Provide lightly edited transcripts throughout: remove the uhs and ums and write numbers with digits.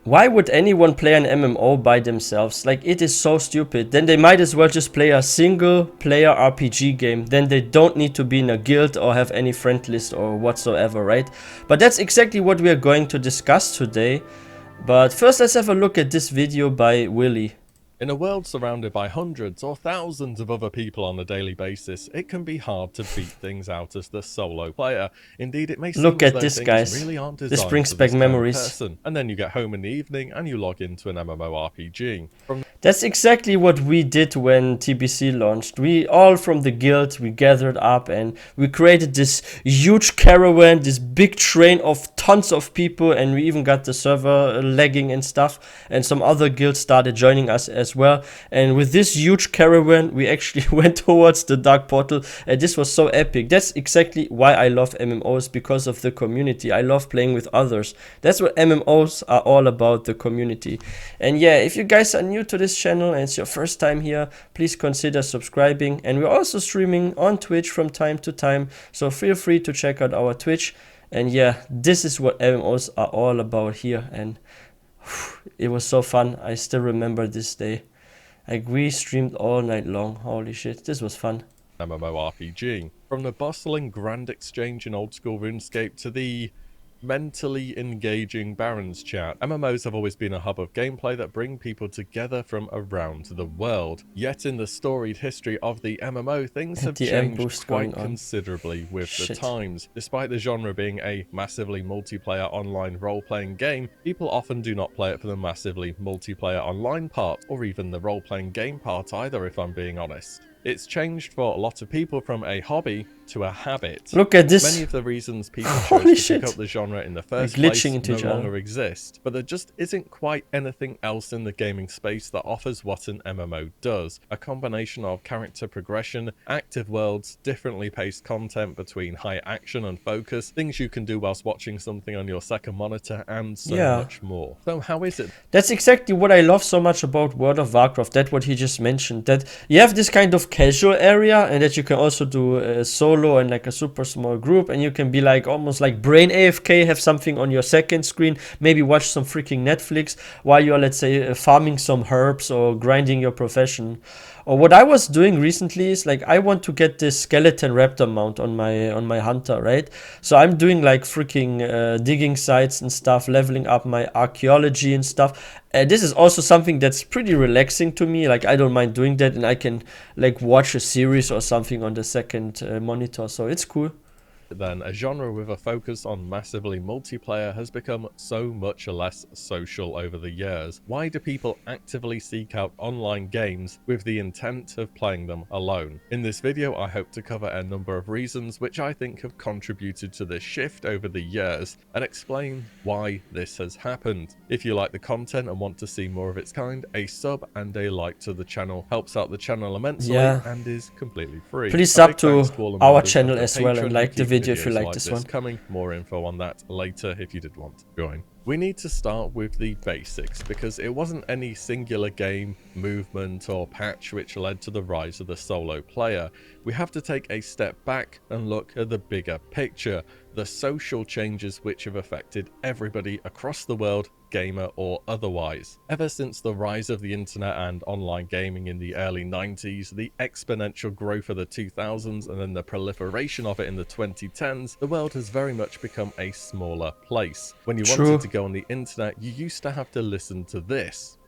Why would anyone play an MMO by themselves? Like, it is so stupid. Then they might as well just play a single player RPG game. Then they don't need to be in a guild or have any friend list or whatsoever, right? But that's exactly what we are going to discuss today. But first, let's have a look at this video by WillE. In a world surrounded by hundreds or thousands of other people on a daily basis, it can be hard to beat things out as the solo player. Indeed, it may seem Look as at though this, things guys. really aren't This designed brings for back this kind of memories. person. And then you get home in the evening and you log into an MMORPG. That's exactly what we did when TBC launched. We all from the guild, we gathered up and we created this huge caravan, this big train of tons of people, and we even got the server lagging and stuff, and some other guilds started joining us as well. And with this huge caravan, we actually went towards the dark portal, and this was so epic. That's exactly why I love MMOs, because of the community. I love playing with others. That's what MMOs are all about, the community. And yeah, if you guys are new to this channel and it's your first time here, please consider subscribing. And we're also streaming on Twitch from time to time, so feel free to check out our Twitch. And yeah, this is what MMOs are all about here, and it was so fun. I still remember this day. Like, we streamed all night long. Holy shit, this was fun. MMORPG. From the bustling Grand Exchange in old school RuneScape to the mentally engaging Barons chat, MMOs have always been a hub of gameplay that bring people together from around the world. Yet in the storied history of the MMO, things have changed quite considerably with the times. Despite the genre being a massively multiplayer online role-playing game, people often do not play it for the massively multiplayer online part, or even the role-playing game part either, if I'm being honest. It's changed for a lot of people from a hobby to a habit. Look at this. Many of the reasons people chose to pick up the genre in the first place no longer exist, but there just isn't quite anything else in the gaming space that offers what an MMO does. A combination of character progression, active worlds, differently paced content between high action and focus, things you can do whilst watching something on your second monitor, and so much more. So how is it? That's exactly what I love so much about World of Warcraft. That's what he just mentioned, that you have this kind of casual area, and that you can also do solo and like a super small group, and you can be like almost like brain AFK, have something on your second screen, maybe watch some freaking Netflix while you're, let's say, farming some herbs or grinding your profession. Or what I was doing recently is, like, I want to get this skeleton raptor mount on my hunter, right? So I'm doing like freaking digging sites and stuff, leveling up my archaeology and stuff. And this is also something that's pretty relaxing to me. Like, I don't mind doing that, and I can like watch a series or something on the second monitor, so it's cool. Then a genre with a focus on massively multiplayer has become so much less social over the years. Why do people actively seek out online games with the intent of playing them alone? In this video, I hope to cover a number of reasons which I think have contributed to this shift over the years, and explain why this has happened. If you like the content and want to see more of its kind, a sub and a like to the channel helps out the channel immensely and is completely free. Please sub to our channel as well and like the video if you like this one. Coming, more info on that later if you did want to join. We need to start with the basics, because it wasn't any singular game, movement or patch which led to the rise of the solo player. We have to take a step back and look at the bigger picture, the social changes which have affected everybody across the world, gamer or otherwise. Ever since the rise of the internet and online gaming in the early 90s, the exponential growth of the 2000s, and then the proliferation of it in the 2010s, the world has very much become a smaller place. When you wanted to go on the internet, you used to have to listen to this.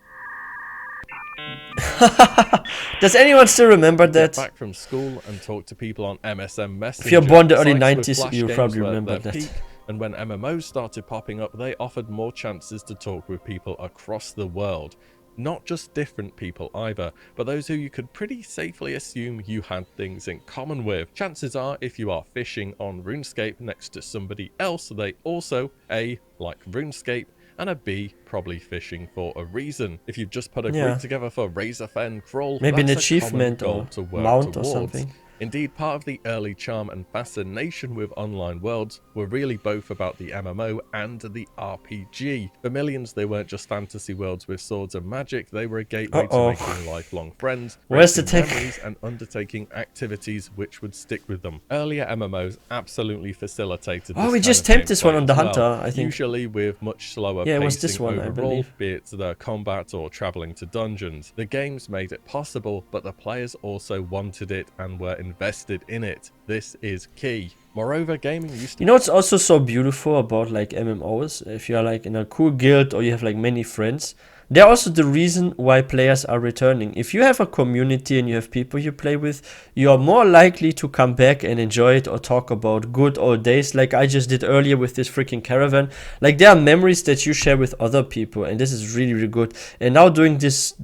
Does anyone still remember that? Get back from school and talk to people on MSN Messenger. If you're born in the early 90s, you probably remember that. And when MMOs started popping up, they offered more chances to talk with people across the world. Not just different people either, but those who you could pretty safely assume you had things in common with. Chances are, if you are fishing on RuneScape next to somebody else, they also, A, like RuneScape, and a B, probably fishing for a reason. If you've just put a group together for Razorfen Crawl, maybe an that's achievement a or to work mount towards. or something. Indeed, part of the early charm and fascination with online worlds were really both about the MMO and the RPG. For millions, they weren't just fantasy worlds with swords and magic, they were a gateway to making lifelong friends, Where's the creating tech? memories, and undertaking activities which would stick with them. Earlier MMOs absolutely facilitated this Oh, we kind just of tapped this one gameplay on the as well, Hunter, I think. usually with much slower Yeah, it pacing was this one, I overall, believe. be it the combat or traveling to dungeons. The games made it possible, but the players also wanted it and were invested in it. This is key. Moreover, gaming used to... You know what's also so beautiful about like MMOs? If you're like in a cool guild or you have like many friends, they're also the reason why players are returning. If you have a community and you have people you play with, you are more likely to come back and enjoy it or talk about good old days like I just did earlier with this freaking caravan. Like there are memories that you share with other people, and this is really, really good. And now during this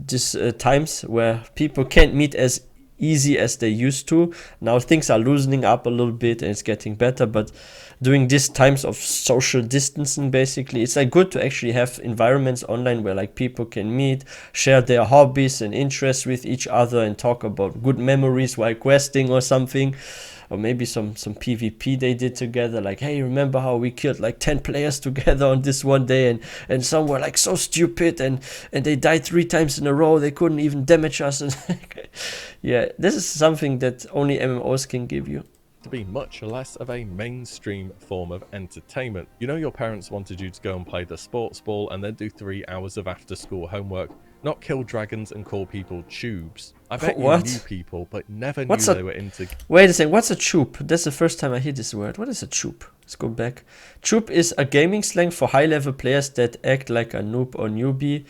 times where people can't meet as easy as they used to, now things are loosening up a little bit and it's getting better, but during these times of social distancing, basically it's like good to actually have environments online where like people can meet, share their hobbies and interests with each other, and talk about good memories while questing or something, or maybe some PvP they did together, like, hey, remember how we killed like 10 players together on this one day, and some were like so stupid and they died 3 times in a row, they couldn't even damage us. And yeah, this is something that only MMOs can give you. To be much less of a mainstream form of entertainment. You know, your parents wanted you to go and play the sports ball and then do 3 hours of after school homework, not kill dragons and call people tubes. I bet you knew people but never knew they were into... Wait a second, what's a tube? That's the first time I hear this word. What is a tube? Let's go back. Tube is a gaming slang for high level players that act like a noob or newbie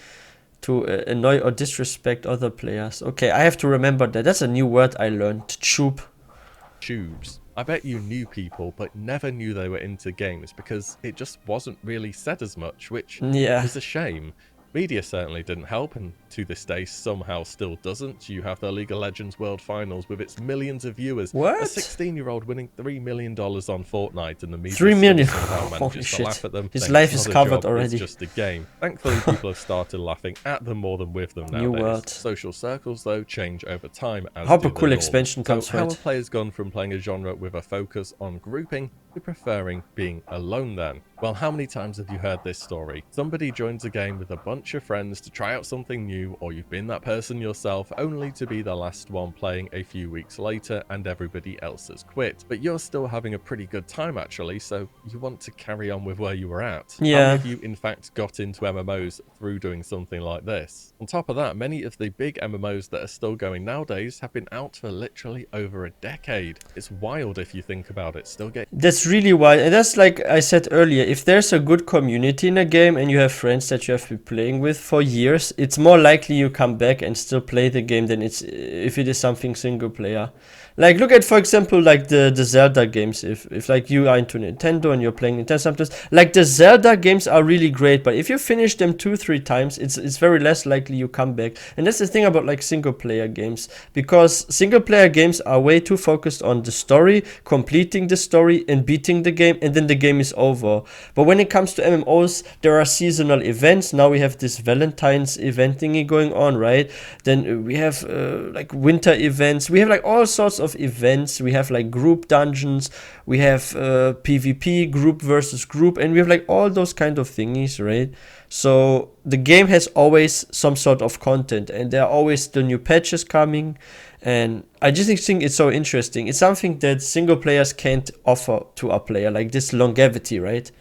to annoy or disrespect other players. Okay, I have to remember that. That's a new word I learned. Tube. Tubes. I bet you knew people but never knew they were into games because it just wasn't really said as much, which is a shame. Media certainly didn't help, and to this day somehow still doesn't. You have the League of Legends World Finals with its millions of viewers. What? A 16-year-old winning $3 million on Fortnite, and the media 3 million. somehow manages to laugh at them. His life is covered already. It's just a game. Thankfully, people have started laughing at them more than with them nowadays. New word. Social circles, though, change over time. As Hope a cool expansion comes for it. How have players gone from playing a genre with a focus on grouping to preferring being alone then? Well, how many times have you heard this story? Somebody joins a game with a bunch of friends to try out something new, or you've been that person yourself only to be the last one playing a few weeks later and everybody else has quit. But you're still having a pretty good time actually, so you want to carry on with where you were at. Yeah. How many of you in fact got into MMOs through doing something like this? On top of that, many of the big MMOs that are still going nowadays have been out for literally over a decade. It's wild if you think about it. That's really wild, and that's like I said earlier, if there's a good community in a game and you have friends that you have been playing with for years, it's more likely you come back and still play the game than if it is something single player. Like look at, for example, like the Zelda games. If like you are into Nintendo and you're playing Nintendo sometimes, like the Zelda games are really great, but if you finish them 2-3 times, it's very less likely you come back. And that's the thing about like single player games, because single player games are way too focused on the story, completing the story and beating the game, and then the game is over. But when it comes to MMOs, there are seasonal events. Now we have this Valentine's event thingy going on, right? Then we have like winter events. We have like all sorts of events. We have like group dungeons, we have PvP, group versus group, and we have like all those kind of thingies, right? So the game has always some sort of content, and there are always the new patches coming, and I just think it's so interesting. It's something that single players can't offer to a player, like this longevity, right?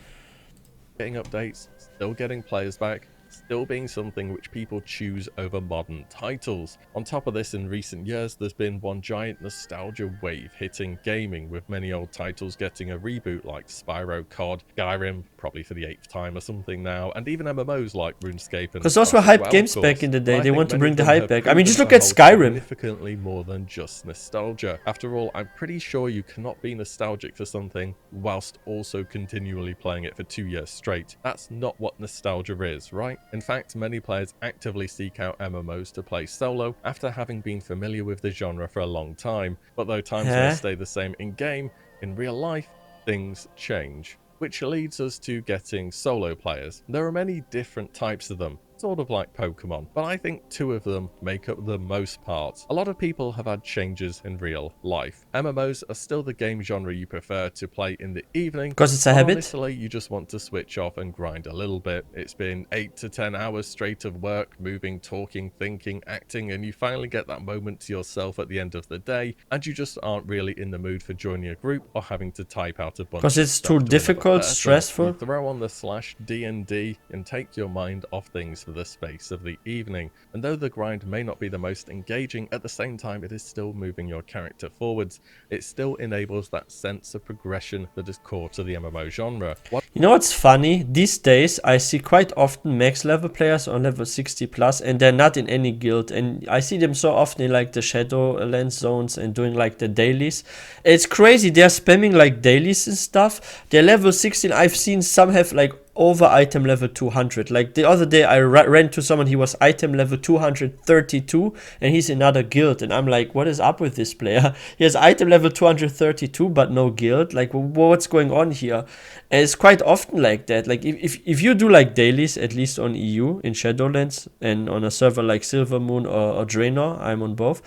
Getting updates, still getting players back, still being something which people choose over modern titles. On top of this, in recent years, there's been one giant nostalgia wave hitting gaming, with many old titles getting a reboot like Spyro, COD, Skyrim, probably for the 8th time or something now, and even MMOs like RuneScape and... Because those were hyped games back in the day. They want to bring the hype back. I mean, just look at Skyrim. Significantly more than just nostalgia. After all, I'm pretty sure you cannot be nostalgic for something whilst also continually playing it for 2 years straight. That's not what nostalgia is, right? In fact, many players actively seek out MMOs to play solo after having been familiar with the genre for a long time. But though times may stay the same in-game, in real life, things change. Which leads us to getting solo players. There are many different types of them. sort of like Pokemon, but I think two of them make up the most part. A lot of people have had changes in real life. MMOs are still the game genre you prefer to play in the evening, because it's a but habit. honestly, you just want to switch off and grind a little bit. It's been 8 to 10 hours straight of work, moving, talking, thinking, acting, and you finally get that moment to yourself at the end of the day, and you just aren't really in the mood for joining a group or having to type out a bunch Because of it's stuff too to another difficult, person. stressful. You throw on the /D&D and take your mind off things for the space of the evening. And though the grind may not be the most engaging, at the same time it is still moving your character forwards. It still enables that sense of progression that is core to the MMO genre. You know what's funny? These days I see quite often max level players on level 60 plus, and they're not in any guild, and I see them so often in like the Shadowlands zones and doing like the dailies. It's crazy, they're spamming like dailies and stuff. They're level 16. I've seen some have like over item level 200. Like the other day I ran to someone, he was item level 232 and he's in another guild, and I'm like, what is up with this player? He has item level 232 but no guild. Like, what's going on here? And it's quite often like that. Like if you do like dailies, at least on EU in Shadowlands and on a server like Silvermoon or Draenor, I'm on both,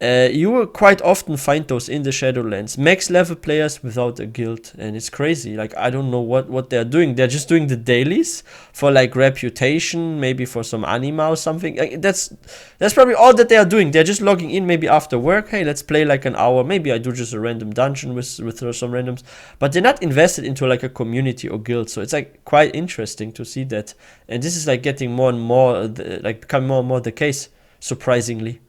you will quite often find those in the Shadowlands. Max level players without a guild, and it's crazy. Like, I don't know what they're doing. They're just doing the dailies for like reputation, maybe for some anima or something. Like, that's probably all that they are doing. They're just logging in maybe after work. Hey, let's play like an hour. Maybe I do just a random dungeon with some randoms. But they're not invested into like a community or guild. So it's like quite interesting to see that. And this is like getting more and more, like becoming more and more the case, surprisingly.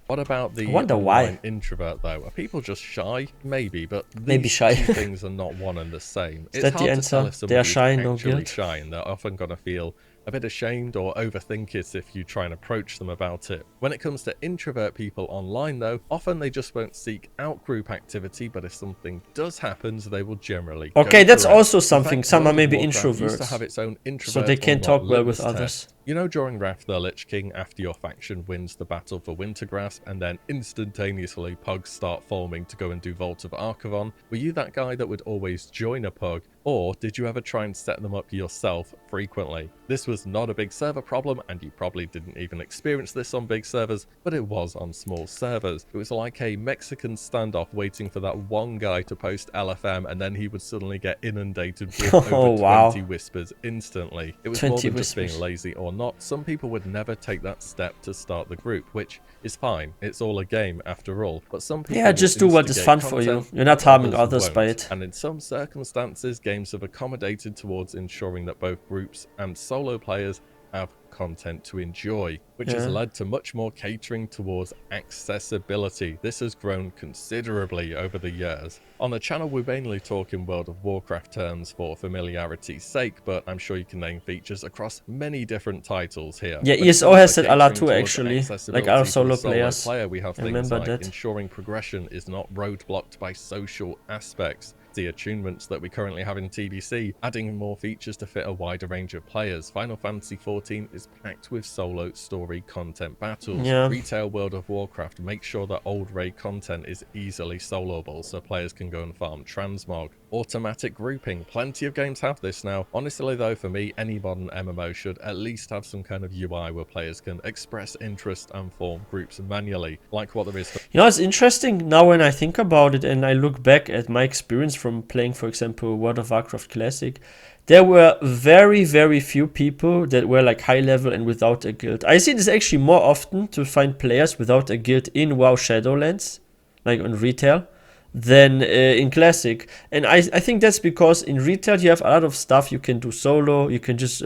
What about the online introvert, though? Are people just shy? Maybe, but these shy. two things are not one and the same. Is that the answer? They are shy, no guilt. Shy, and they're often going to feel a bit ashamed or overthink it if you try and approach them about it. When it comes to introvert people online, though, often they just won't seek out group activity, but if something does happen, they will generally okay, go that's for it. also something. Some are maybe Warcraft used to introverts, have its own so they can't talk well with others. You know, during Wrath the Lich King, after your faction wins the battle for Wintergrasp, and then instantaneously pugs start forming to go and do Vault of Archivon, were you that guy that would always join a pug, or did you ever try and set them up yourself frequently? This was not a big server problem, and you probably didn't even experience this on big servers, but it was on small servers. It was like a Mexican standoff waiting for that one guy to post LFM, and then he would suddenly get inundated with over 20 whispers instantly. It was more than just being lazy or not. Some people would never take that step to start the group, which is fine. It's all a game after all. But some people just do what is fun for you. You're not harming others by it. And in some circumstances, games have accommodated towards ensuring that both groups and solo players have content to enjoy, which has led to much more catering towards accessibility. This has grown considerably over the years. On the channel, we mainly talk in World of Warcraft terms for familiarity's sake, but I'm sure you can name features across many different titles here. Yeah, ESO has said a lot too, actually, like our solo players. We have things like ensuring progression is not roadblocked by social aspects. The attunements that we currently have in TBC, adding more features to fit a wider range of players. Final Fantasy XIV is packed with solo story content battles. Retail World of Warcraft makes sure that old raid content is easily soloable so players can go and farm transmog. Automatic grouping, plenty of games have this now. Honestly though, for me, any modern MMO should at least have some kind of UI where players can express interest and form groups manually, like what there is for... You know, it's interesting now when I think about it and I look back at my experience from playing, for example, World of Warcraft Classic. There were very, very few people that were like high level and without a guild. I see this actually more often to find players without a guild in WoW Shadowlands, like on retail, than in Classic. And I think that's because in retail you have a lot of stuff you can do solo. You can just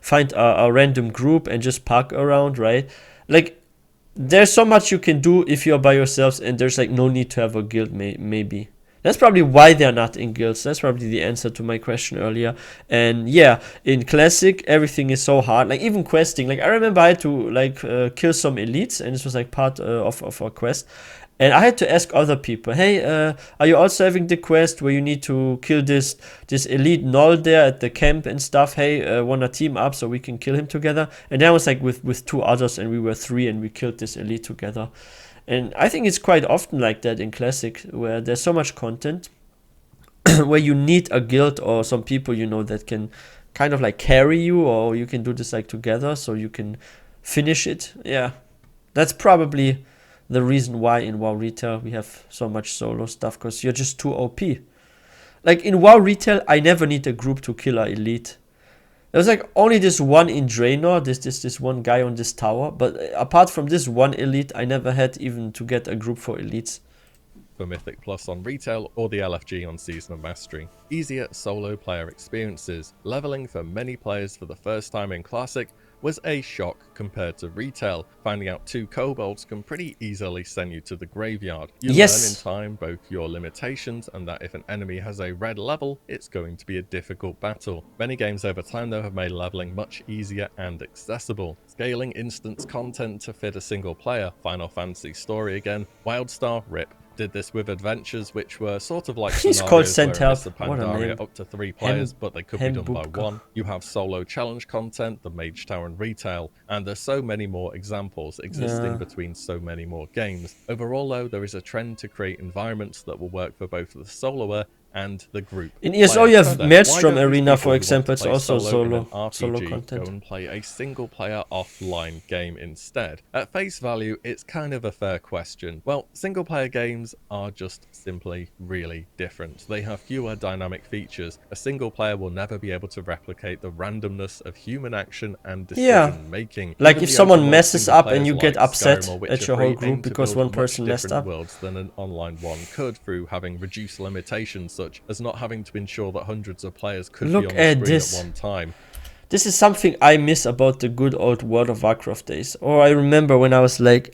find a random group and just park around, right? Like, there's so much you can do if you're by yourselves, and there's like no need to have a guild, maybe. That's probably why they're not in guilds. That's probably the answer to my question earlier. And yeah, in Classic, everything is so hard. Like, even questing. Like, I remember I had to, like, kill some elites, and this was, like, part of a quest. And I had to ask other people, hey, are you also having the quest where you need to kill this elite null there at the camp and stuff? Hey, wanna team up so we can kill him together? And that was, like, with two others, and we were 3, and we killed this elite together. And I think it's quite often like that in Classic, where there's so much content, where you need a guild or some people, you know, that can kind of like carry you, or you can do this like together so you can finish it. Yeah, that's probably the reason why in WoW Retail we have so much solo stuff, because you're just too OP. Like in WoW Retail, I never need a group to kill an elite. There's like only this one in Draenor, this one guy on this tower, but apart from this one elite, I never had even to get a group for elites. For Mythic Plus on Retail or the LFG on Season of Mastery. Easier solo player experiences. Leveling for many players for the first time in Classic was a shock compared to Retail. Finding out 2 kobolds can pretty easily send you to the graveyard. You learn in time both your limitations and that if an enemy has a red level, it's going to be a difficult battle. Many games over time though have made leveling much easier and accessible. Scaling instance content to fit a single player. Final Fantasy Story again. Wildstar, RIP. Did this with adventures which were sort of like He's called scenarios Sent where Help. Pandaria up to 3 players, but they could be done by 1. You have solo challenge content, the Mage Tower and Retail, and there's so many more examples existing between so many more games. Overall though, there is a trend to create environments that will work for both the soloer and the group. In ESO you have Maelstrom Arena, for example. It's also solo content. Go and play a single player offline game instead. At face value, it's kind of a fair question. Well, single player games are just simply really different. They have fewer dynamic features. A single player will never be able to replicate the randomness of human action and decision making. Like if someone messes up and you get upset at your whole group because one person messed up. Worlds than an online one could, through having reduced limitations such as not having to ensure that hundreds of players could be on the screen at one time. This is something I miss about the good old World of Warcraft days. Or I remember when I was like,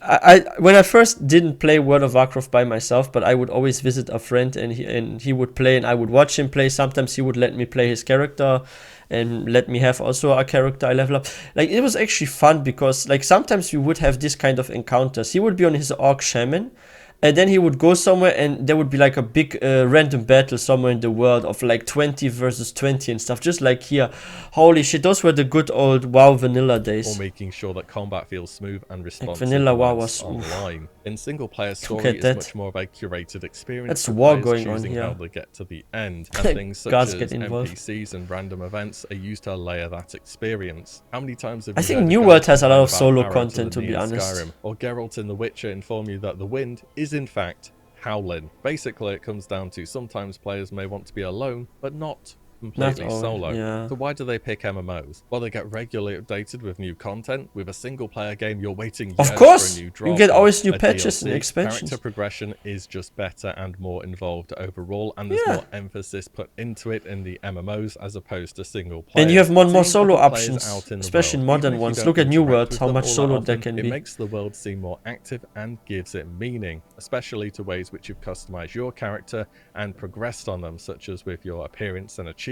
when I first didn't play World of Warcraft by myself, but I would always visit a friend and he would play and I would watch him play. Sometimes he would let me play his character and let me have also a character I level up. Like it was actually fun because like sometimes we would have this kind of encounters. He would be on his Orc Shaman, and then he would go somewhere and there would be like a big random battle somewhere in the world of like 20 versus 20 and stuff. Just like here. Holy shit, those were the good old WoW vanilla days. Or making sure that combat feels smooth and responsive. Like vanilla WoW was online. In single player story, it's much more of a curated experience. That's war going on here. How they get to the end. And things such as NPCs and random events are used to layer that experience. How many times have you I think New World has a lot of solo content, to be honest. Skyrim, or Geralt in The Witcher inform you that the wind is in fact howling. Basically, it comes down to sometimes players may want to be alone, but not completely solo. So why do they pick MMOs? Well, they get regularly updated with new content. With a single player game, you're waiting years for a new drop. You get always new patches and expansions. Character progression is just better and more involved overall, and there's more emphasis put into it in the MMOs as opposed to single player. And you have more solo options, especially in modern ones. Look at New World, how much solo there can be. It makes the world seem more active and gives it meaning, especially to ways which you've customized your character and progressed on them, such as with your appearance and achievements.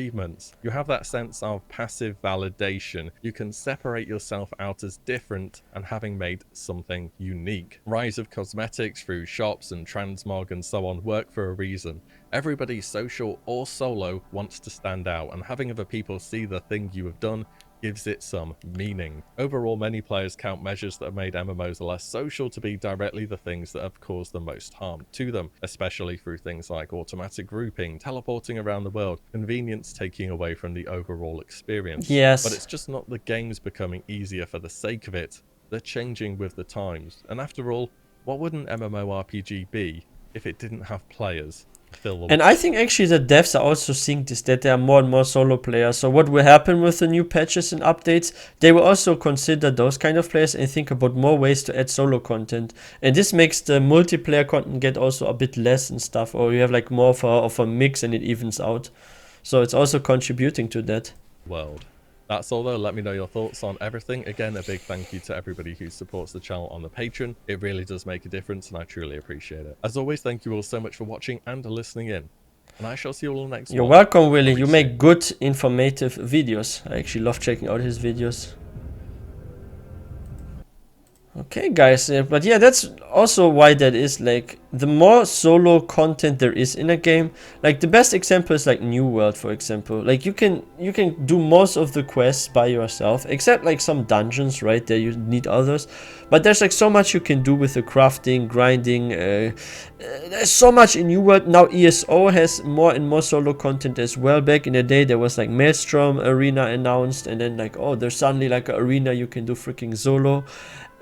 You have that sense of passive validation. You can separate yourself out as different and having made something unique. Rise of cosmetics through shops and transmog and so on work for a reason. Everybody, social or solo, wants to stand out, and having other people see the thing you have done gives it some meaning. Overall, many players count measures that have made MMOs less social to be directly the things that have caused the most harm to them, especially through things like automatic grouping, teleporting around the world, convenience taking away from the overall experience. But it's just not the games becoming easier for the sake of it. They're changing with the times. And after all, what would an MMORPG be if it didn't have players? And I think actually the devs are also seeing this, that there are more and more solo players. So what will happen with the new patches and updates, they will also consider those kind of players and think about more ways to add solo content. And this makes the multiplayer content get also a bit less and stuff, or you have like more of a mix and it evens out. So it's also contributing to that. World. That's all though. Let me know your thoughts on everything. Again, a big thank you to everybody who supports the channel on the Patreon. It really does make a difference and I truly appreciate it. As always, thank you all so much for watching and listening in. And I shall see you all next one. You're welcome, Willie. You make good, informative videos. I actually love checking out his videos. Okay, guys. But yeah, that's also why that is, like, the more solo content there is in a game, like the best example is like New World, for example. Like you can do most of the quests by yourself, except like some dungeons, right? There you need others, but there's like so much you can do with the crafting, grinding. There's so much in New World. Now ESO has more and more solo content as well. Back in the day there was like Maelstrom Arena announced, and then like, oh, there's suddenly like an arena you can do freaking solo.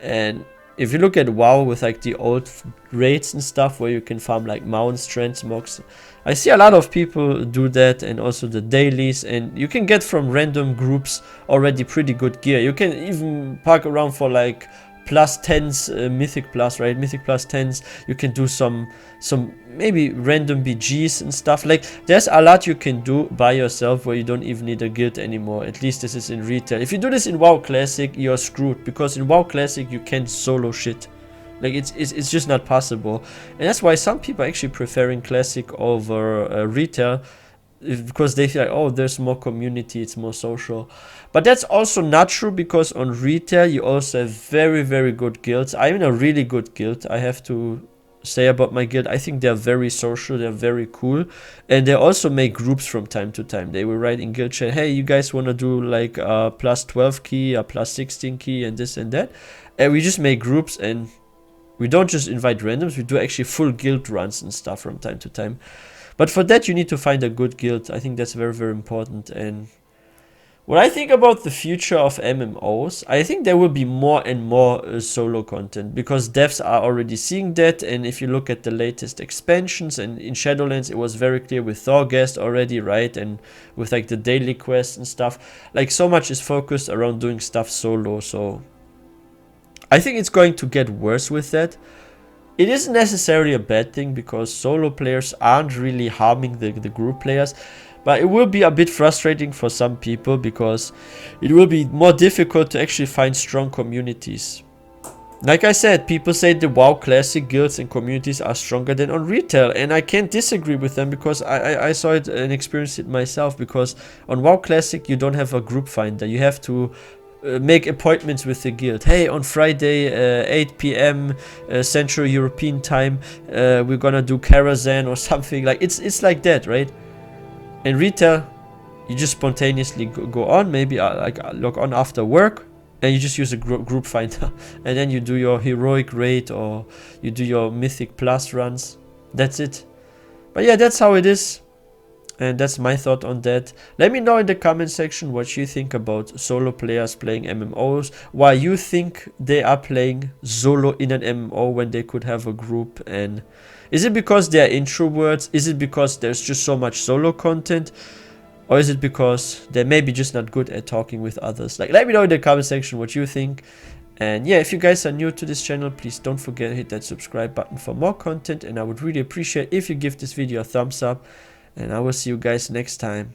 And if you look at WoW with like the old raids and stuff where you can farm like mounts, transmogs, I see a lot of people do that, and also the dailies, and you can get from random groups already pretty good gear. You can even park around for like plus 10s, mythic plus, right? Mythic plus 10s. You can do some maybe random BGs and stuff. Like there's a lot you can do by yourself where you don't even need a guild anymore. At least this is in retail. If you do this in WoW Classic, you're screwed, because in WoW Classic you can't solo shit. Like it's just not possible, and that's why some people are actually preferring Classic over retail, because they feel like, oh, there's more community, it's more social. But that's also not true, because on retail you also have very, very good guilds. I'm in a really good guild, I have to say about my guild. I think they're very social, they're very cool, and they also make groups from time to time. They will write in guild chat, hey, you guys want to do like a plus 12 key, a plus 16 key, and this and that, and we just make groups, and we don't just invite randoms, we do actually full guild runs and stuff from time to time. But for that you need to find a good guild. I think that's very, very important. And what I think about the future of MMOs, I think there will be more and more solo content, because devs are already seeing that. And if you look at the latest expansions, and in Shadowlands it was very clear with Thorghast already, right? And with like the daily quests and stuff, like so much is focused around doing stuff solo. So I think it's going to get worse with that. It isn't necessarily a bad thing, because solo players aren't really harming the group players, but it will be a bit frustrating for some people, because it will be more difficult to actually find strong communities. Like I said, people say the WoW Classic guilds and communities are stronger than on retail, and I can't disagree with them, because I saw it and experienced it myself. Because on WoW Classic you don't have a group finder, you have to make appointments with the guild. Hey, on Friday 8 p.m. Central European time, we're gonna do Karazhan or something. Like it's like that, right? In retail you just spontaneously go on, maybe like log on after work, and you just use a group finder, and then you do your heroic raid or you do your mythic plus runs. That's it. But yeah, that's how it is. And that's my thought on that. Let me know in the comment section what you think about solo players playing MMOs. Why you think they are playing solo in an MMO when they could have a group. And is it because they're introverts? Is it because there's just so much solo content? Or is it because they're maybe just not good at talking with others? Like, let me know in the comment section what you think. And yeah, if you guys are new to this channel, please don't forget to hit that subscribe button for more content. And I would really appreciate if you give this video a thumbs up. And I will see you guys next time.